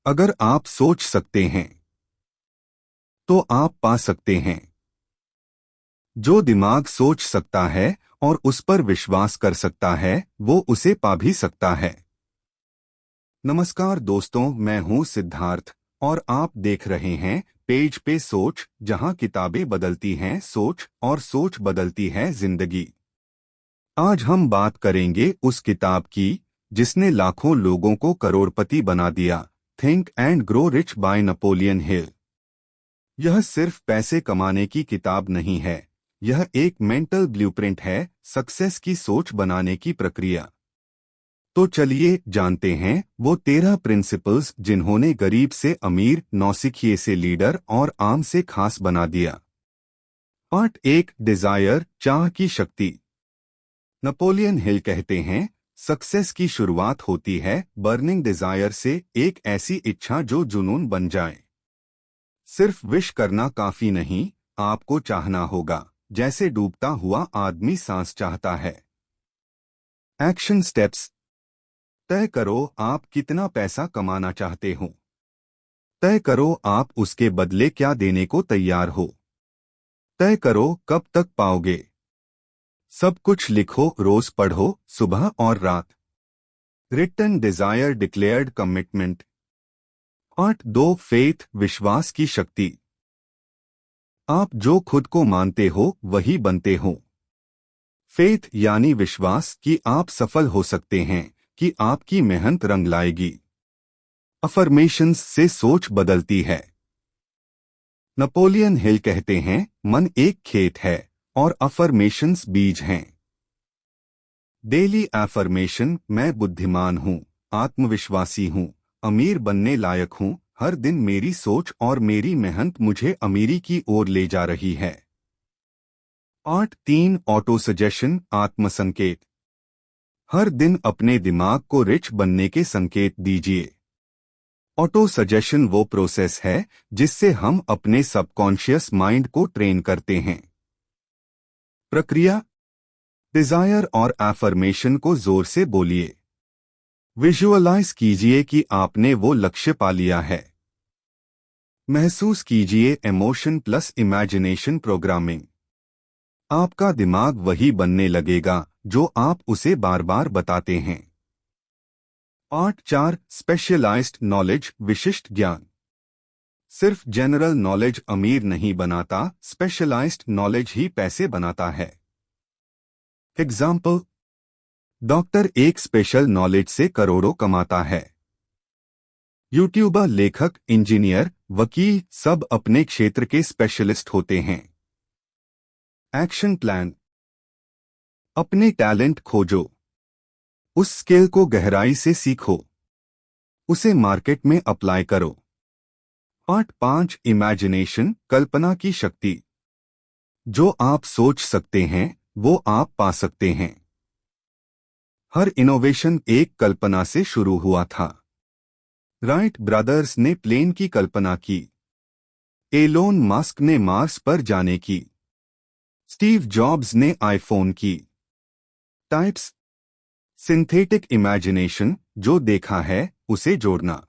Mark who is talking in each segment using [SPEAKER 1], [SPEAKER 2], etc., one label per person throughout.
[SPEAKER 1] अगर आप सोच सकते हैं तो आप पा सकते हैं। जो दिमाग सोच सकता है और उस पर विश्वास कर सकता है वो उसे पा भी सकता है। नमस्कार दोस्तों, मैं हूं सिद्धार्थ और आप देख रहे हैं पेज पे सोच, जहां किताबें बदलती हैं सोच और सोच बदलती है जिंदगी। आज हम बात करेंगे उस किताब की जिसने लाखों लोगों को करोड़पति बना दिया, think and grow rich by Napoleon Hill. यह सिर्फ पैसे कमाने की किताब नहीं है, यह एक मेंटल ब्लूप्रिंट है, सक्सेस की सोच बनाने की प्रक्रिया। तो चलिए जानते हैं वो 13 प्रिंसिपल्स जिन्होंने गरीब से अमीर, नौसिखिए से लीडर और आम से खास बना दिया। पार्ट 1, डिजायर, चाह की शक्ति। नेपोलियन हिल कहते हैं, सक्सेस की शुरुआत होती है बर्निंग डिजायर से, एक ऐसी इच्छा जो जुनून बन जाए। सिर्फ विश करना काफी नहीं, आपको चाहना होगा, जैसे डूबता हुआ आदमी सांस चाहता है। Action steps. तय करो आप कितना पैसा कमाना चाहते हो। तय करो आप उसके बदले क्या देने को तैयार हो। तय करो कब तक पाओगे। सब कुछ लिखो, रोज पढ़ो, सुबह और रात। Written desire, declared commitment. Part 2, faith, विश्वास की शक्ति। आप जो खुद को मानते हो वही बनते हो। फेथ यानी विश्वास कि आप सफल हो सकते हैं, कि आपकी मेहनत रंग लाएगी। अफर्मेशंस से सोच बदलती है। नेपोलियन हिल कहते हैं, मन एक खेत है और अफर्मेशंस बीज हैं। डेली अफर्मेशन, मैं बुद्धिमान हूँ, आत्मविश्वासी हूँ, अमीर बनने लायक हूँ, हर दिन मेरी सोच और मेरी मेहनत मुझे अमीरी की ओर ले जा रही है। पार्ट 3, ऑटो सजेशन, आत्मसंकेत। हर दिन अपने दिमाग को रिच बनने के संकेत दीजिए। ऑटो सजेशन वो प्रोसेस है जिससे हम अपने सबकॉन्शियस माइंड को ट्रेन करते हैं। प्रक्रिया। डिजायर और एफर्मेशन को जोर से बोलिए। विजुअलाइज कीजिए कि आपने वो लक्ष्य पा लिया है। महसूस कीजिए, इमोशन प्लस इमेजिनेशन प्रोग्रामिंग। आपका दिमाग वही बनने लगेगा जो आप उसे बार बार बताते हैं। पार्ट 4, स्पेशलाइज्ड नॉलेज, विशिष्ट ज्ञान। सिर्फ जनरल नॉलेज अमीर नहीं बनाता, स्पेशलाइज्ड नॉलेज ही पैसे बनाता है। एग्जाम्पल। डॉक्टर एक स्पेशल नॉलेज से करोड़ों कमाता है। यूट्यूबर, लेखक, इंजीनियर, वकील सब अपने क्षेत्र के स्पेशलिस्ट होते हैं। Action plan. अपने टैलेंट खोजो। उस स्किल को गहराई से सीखो। उसे मार्केट में अप्लाई करो। पार्ट 5, इमेजिनेशन, कल्पना की शक्ति। जो आप सोच सकते हैं वो आप पा सकते हैं। हर इनोवेशन एक कल्पना से शुरू हुआ था। राइट ब्रदर्स ने प्लेन की कल्पना की। एलोन मस्क ने मार्स पर जाने की। स्टीव जॉब्स ने आईफोन की। टाइप्स। सिंथेटिक इमेजिनेशन, जो देखा है उसे जोड़ना।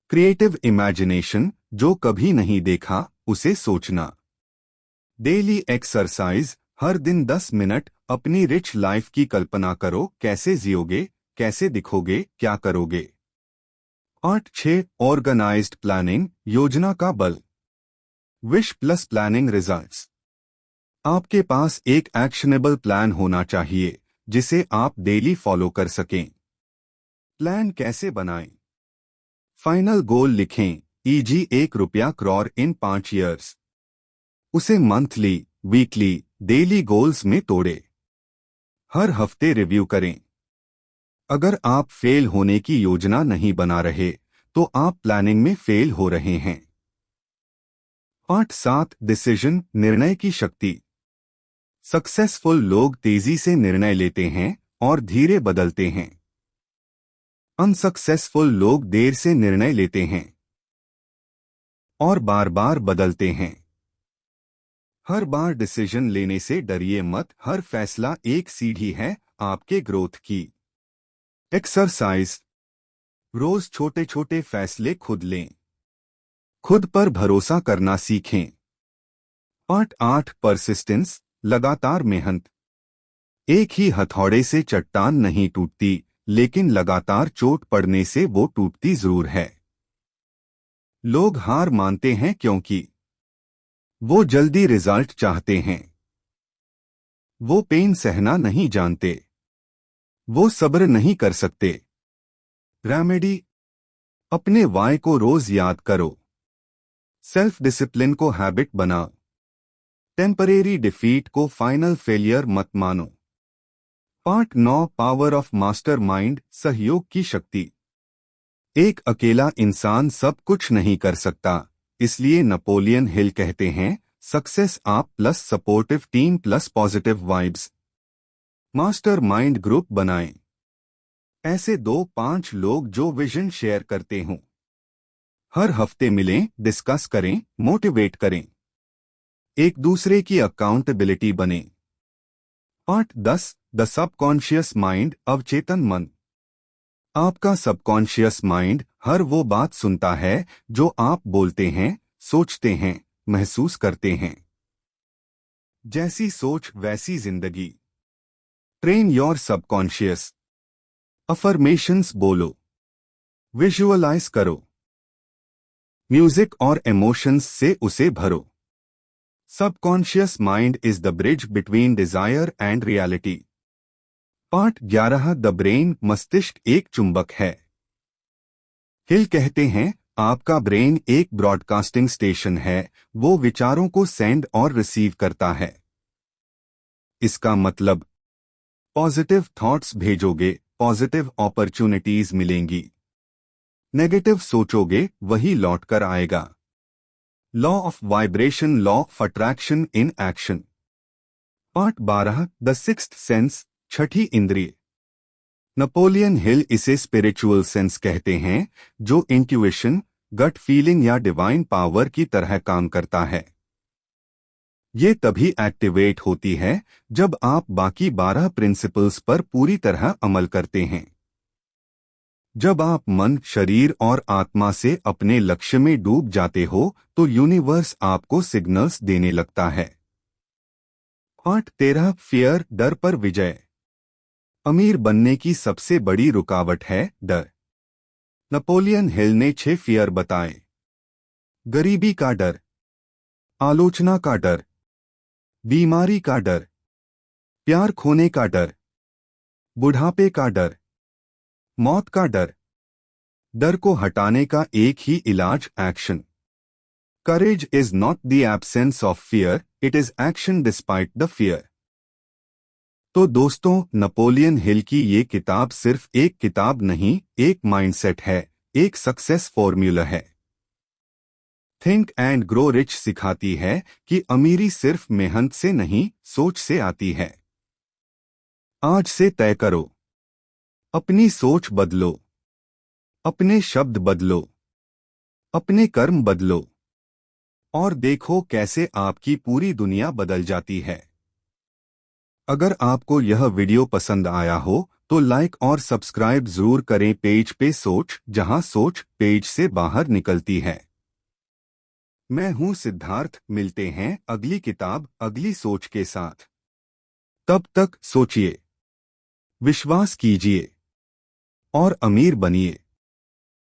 [SPEAKER 1] क्रिएटिव इमेजिनेशन, जो कभी नहीं देखा उसे सोचना। डेली एक्सरसाइज, हर दिन 10 मिनट अपनी रिच लाइफ की कल्पना करो, कैसे जियोगे, कैसे दिखोगे, क्या करोगे। पार्ट 6, ऑर्गेनाइज्ड प्लानिंग, योजना का बल। Wish plus planning results. आपके पास एक एक्शनेबल प्लान होना चाहिए जिसे आप डेली फॉलो कर सकें। प्लान कैसे बनाएं? फाइनल गोल लिखें, ईजी ₹1 करोड़ इन 5 ईयर्स। उसे मंथली, वीकली, डेली गोल्स में तोड़े। हर हफ्ते रिव्यू करें। अगर आप फेल होने की योजना नहीं बना रहे तो आप प्लानिंग में फेल हो रहे हैं। पार्ट 7, डिसीजन, निर्णय की शक्ति। सक्सेसफुल लोग तेजी से निर्णय लेते हैं और धीरे बदलते हैं। अनसक्सेसफुल लोग देर से निर्णय लेते हैं और बार बार बदलते हैं। हर बार डिसीजन लेने से डरिए मत, हर फैसला एक सीढ़ी है आपके ग्रोथ की। एक्सरसाइज। रोज छोटे छोटे फैसले खुद लें। खुद पर भरोसा करना सीखें। पार्ट 8 परसिस्टेंस, लगातार मेहनत। एक ही हथौड़े से चट्टान नहीं टूटती, लेकिन लगातार चोट पड़ने से वो टूटती जरूर है। लोग हार मानते हैं क्योंकि वो जल्दी रिजल्ट चाहते हैं। वो पेन सहना नहीं जानते। वो सब्र नहीं कर सकते। रेमेडी, अपने वाय को रोज याद करो। सेल्फ डिसिप्लिन को हैबिट बनाओ। टेम्परेरी डिफीट को फाइनल फेलियर मत मानो। Part 9 power of master mind, सहयोग की शक्ति। एक अकेला इंसान सब कुछ नहीं कर सकता, इसलिए नेपोलियन हिल कहते हैं, सक्सेस आप plus supportive team plus positive vibes. Master mind group बनाएं। ऐसे 2-5 लोग जो विजन शेयर करते हों। हर हफ्ते मिलें, डिस्कस करें, मोटिवेट करें। एक दूसरे की अकाउंटेबिलिटी बने। पार्ट 10 द सबकॉन्शियस माइंड, अवचेतन मन। आपका सबकॉन्शियस माइंड हर वो बात सुनता है जो आप बोलते हैं, सोचते हैं, महसूस करते हैं। जैसी सोच वैसी जिंदगी। Train your subconscious. अफर्मेशंस बोलो। विजुअलाइज करो। म्यूजिक और इमोशंस से उसे भरो। Subconscious mind is the bridge between desire and reality. Part 11 the brain, मस्तिष्क एक चुंबक है। हिल कहते हैं, आपका ब्रेन एक ब्रॉडकास्टिंग स्टेशन है, वो विचारों को सेंड और रिसीव करता है। इसका मतलब, पॉजिटिव थॉट्स भेजोगे, पॉजिटिव अपॉर्चुनिटीज मिलेंगी। नेगेटिव सोचोगे, वही लौट कर आएगा। Law of vibration, law of attraction in action. Part 12 the sixth sense, छठी इंद्रिय। नेपोलियन हिल इसे स्पिरिचुअल सेंस कहते हैं, जो इंट्यूइशन, गट फीलिंग या डिवाइन पावर की तरह काम करता है। ये तभी एक्टिवेट होती है जब आप बाकी 12 प्रिंसिपल्स पर पूरी तरह अमल करते हैं। जब आप मन, शरीर और आत्मा से अपने लक्ष्य में डूब जाते हो, तो यूनिवर्स आपको सिग्नल्स देने लगता है। पार्ट 13 फियर, डर पर विजय। अमीर बनने की सबसे बड़ी रुकावट है डर। नेपोलियन हिल ने 6 फियर बताए। गरीबी का डर, आलोचना का डर, बीमारी का डर, प्यार खोने का डर, बुढ़ापे का डर, मौत का डर। डर को हटाने का एक ही इलाज, action. Courage is not the absence of fear, it is action despite the fear. तो दोस्तों, नेपोलियन हिल की ये किताब सिर्फ एक किताब नहीं, एक माइंडसेट है, एक सक्सेस फॉर्मूला है। थिंक एंड ग्रो रिच सिखाती है कि अमीरी सिर्फ मेहनत से नहीं, सोच से आती है। आज से तय करो, अपनी सोच बदलो, अपने शब्द बदलो, अपने कर्म बदलो, और देखो कैसे आपकी पूरी दुनिया बदल जाती है। अगर आपको यह वीडियो पसंद आया हो तो लाइक और सब्सक्राइब जरूर करें। पेज पे सोच, जहां सोच पेज से बाहर निकलती है। मैं हूं सिद्धार्थ, मिलते हैं अगली किताब, अगली सोच के साथ। तब तक सोचिए, विश्वास कीजिए और अमीर बनिए।